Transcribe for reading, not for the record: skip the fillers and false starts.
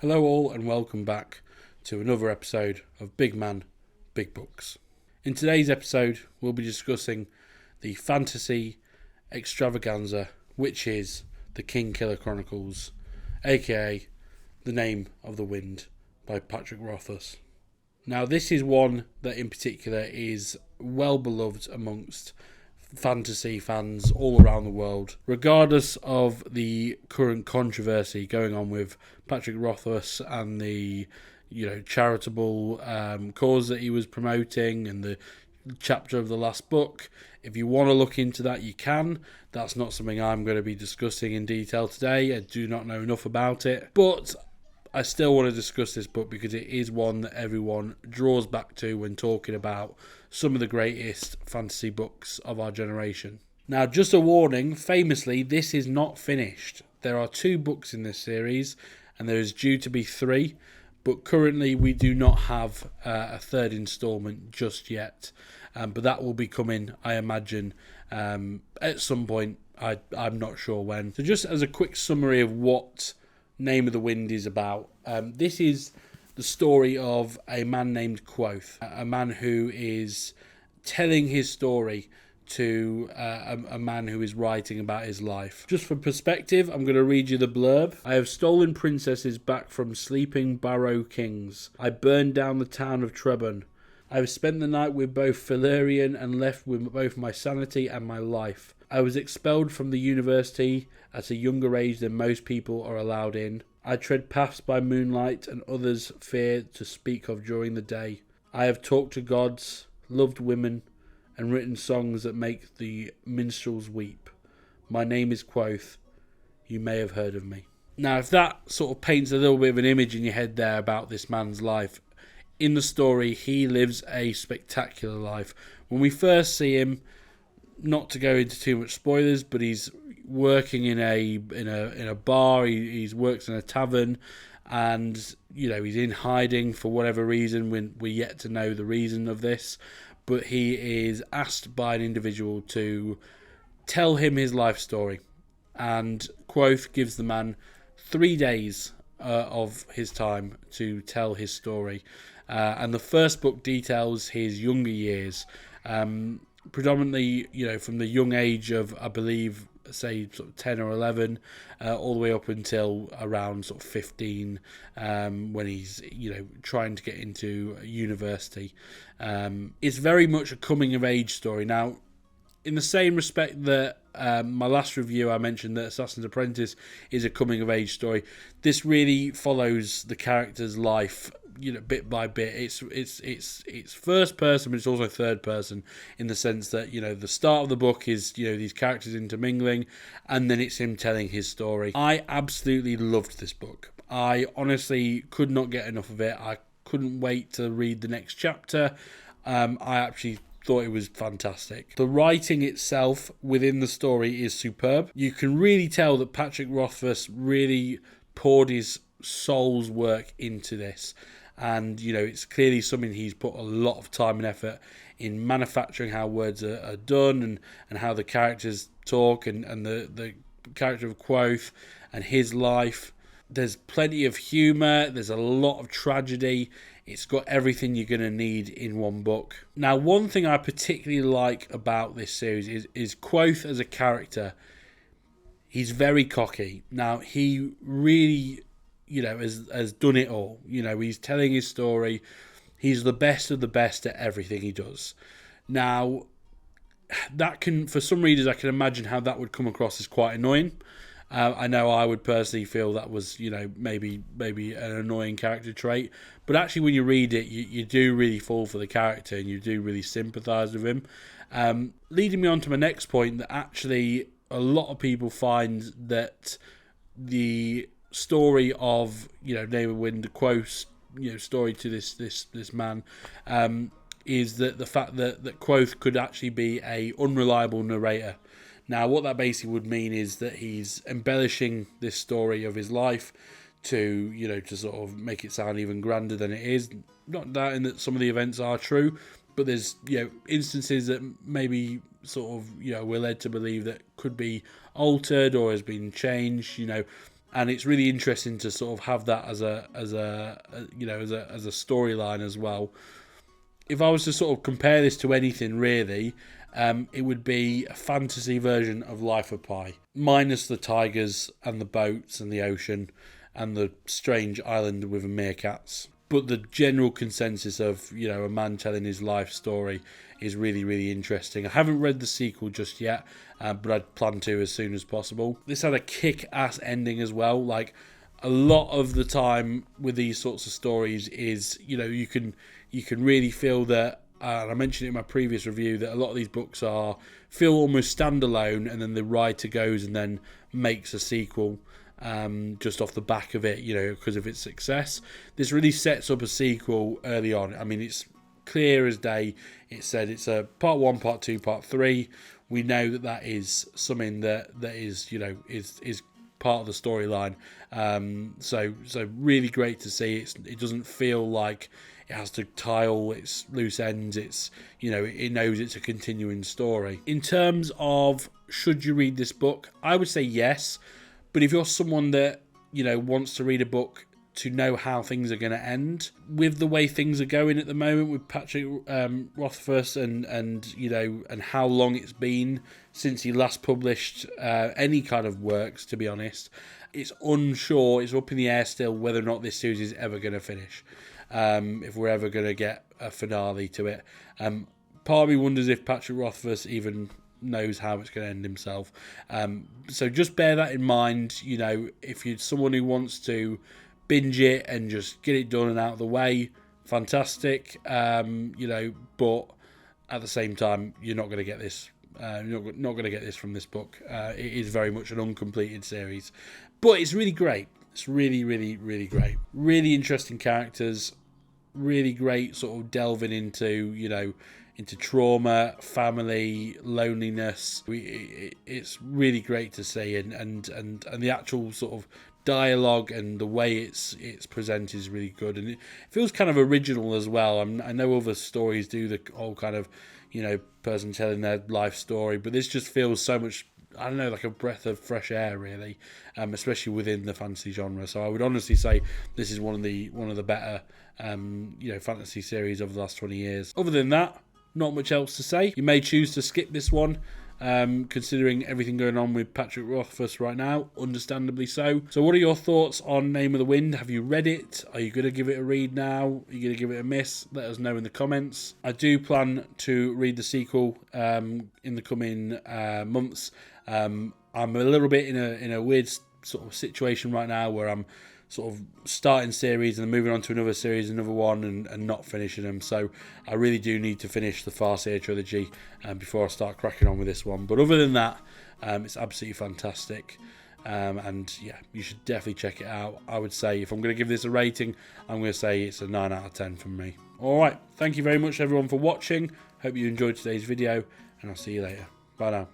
Hello all and welcome back to another episode of Big Man, Big Books. In today's episode we'll be discussing the fantasy extravaganza which is the Kingkiller Chronicles, aka The Name of the Wind by Patrick Rothfuss. Now this is one that in particular is well beloved amongst fantasy fans all around the world, regardless of the current controversy going on with Patrick Rothfuss and the charitable cause that he was promoting and the chapter of the last book. If you want to look into that, you can. That's not something I'm going to be discussing in detail today. I do not know enough about it, but I still want to discuss this book because it is one that everyone draws back to when talking about some of the greatest fantasy books of our generation. Now, just a warning, famously, this is not finished. There are 2 books in this series, and there is due to be 3, but currently we do not have a 3rd instalment just yet. But that will be coming, I imagine, at some point. I'm not sure when. So just as a quick summary of what Name of the Wind is about. This is the story of a man named Quoth, a man who is telling his story to a man who is writing about his life. Just for perspective, I'm going to read you the blurb. I have stolen princesses back from sleeping barrow kings. I burned down the town of Trebon. I have spent the night with both Felurian and left with both my sanity and my life. I was expelled from the university at a younger age than most people are allowed in. I tread paths by moonlight and others fear to speak of during the day. I have talked to gods, loved women, and written songs that make the minstrels weep. My name is Quoth. You may have heard of me. Now, if that sort of paints a little bit of an image in your head there about this man's life, in the story, he lives a spectacular life. When we first see him, not to go into too much spoilers, but he's working in a bar. He works in a tavern, and he's in hiding for whatever reason. We're yet to know the reason of this, but he is asked by an individual to tell him his life story, and Quoth gives the man 3 days of his time to tell his story. And the first book details his younger years, predominantly, from the young age of, I believe, say, sort of 10 or 11, all the way up until around sort of 15, when he's, trying to get into university. It's very much a coming-of-age story. Now, in the same respect that my last review I mentioned that Assassin's Apprentice is a coming-of-age story, this really follows the character's life bit by bit. It's first person, but it's also third person in the sense that the start of the book is these characters intermingling, and then it's him telling his story. I absolutely loved this book. I honestly could not get enough of it. I couldn't wait to read the next chapter. I actually thought it was fantastic. The writing itself within the story is superb. You can really tell that Patrick Rothfuss really poured his soul's work into this. And, it's clearly something he's put a lot of time and effort in manufacturing how words are done and how the characters talk and the character of Quoth and his life. There's plenty of humour. There's a lot of tragedy. It's got everything you're going to need in one book. Now, one thing I particularly like about this series is Quoth as a character. He's very cocky. Now, he really has done it all. He's telling his story. He's the best of the best at everything he does. Now, that can, for some readers, I can imagine how that would come across as quite annoying. I know I would personally feel that was, maybe an annoying character trait. But actually, when you read it, you do really fall for the character and you do really sympathise with him. Leading me on to my next point, that actually a lot of people find that the story of Name of the Wind, Quoth's story to this man, is that the fact that Quoth could actually be a unreliable narrator. Now, what that basically would mean is that he's embellishing this story of his life to sort of make it sound even grander than it is. Not doubting that some of the events are true, but there's instances that maybe sort of we're led to believe that could be altered or has been changed. and it's really interesting to sort of have that as a storyline as well. If I was to sort of compare this to anything really, it would be a fantasy version of Life of Pi, minus the tigers and the boats and the ocean and the strange island with the meerkats. But the general consensus of, a man telling his life story is really, really interesting. I haven't read the sequel just yet, but I'd plan to as soon as possible. This had a kick-ass ending as well. Like, a lot of the time with these sorts of stories is, you can really feel that, and I mentioned it in my previous review, that a lot of these books feel almost standalone, and then the writer goes and then makes a sequel just off the back of it, because of its success. This really sets up a sequel early on. I mean, it's clear as day. It said it's a part 1, part 2, part 3. We know that is something that is, is part of the storyline. So really great to see. It doesn't feel like it has to tie all its loose ends. It's, it knows it's a continuing story. In terms of should you read this book, I would say yes. But if you're someone that, wants to read a book to know how things are going to end, with the way things are going at the moment with Patrick Rothfuss and how long it's been since he last published any kind of works, to be honest, it's unsure, it's up in the air still whether or not this series is ever going to finish, if we're ever going to get a finale to it. Part of me wonders if Patrick Rothfuss even knows how it's going to end himself. So just bear that in mind. If you're someone who wants to binge it and just get it done and out of the way, fantastic. But at the same time, you're not going to get this. You're not going to get this from this book. It is very much an uncompleted series, but it's really great. It's really, really, really great. Really interesting characters. Really great sort of delving into, into trauma, family, loneliness. It's really great to see, and the actual sort of dialogue and the way it's presented is really good, and it feels kind of original as well. I know other stories do the whole kind of, person telling their life story, but this just feels so much, I don't know, like a breath of fresh air, really, especially within the fantasy genre. So I would honestly say this is one of the better, fantasy series of the last 20 years. Other than that, not much else to say. You may choose to skip this one, considering everything going on with Patrick Rothfuss right now, understandably so. So what are your thoughts on Name of the Wind? Have you read it? Are you going to give it a read now? Are you going to give it a miss? Let us know in the comments. I do plan to read the sequel in the coming months. I'm a little bit in a weird sort of situation right now where I'm sort of starting series and then moving on to another series, another one, and not finishing them. So I really do need to finish the Farseer trilogy before I start cracking on with this one. But other than that, it's absolutely fantastic. And yeah, you should definitely check it out. I would say if I'm going to give this a rating, I'm going to say it's a 9 out of 10 from me. Alright, thank you very much everyone for watching. Hope you enjoyed today's video, and I'll see you later. Bye now.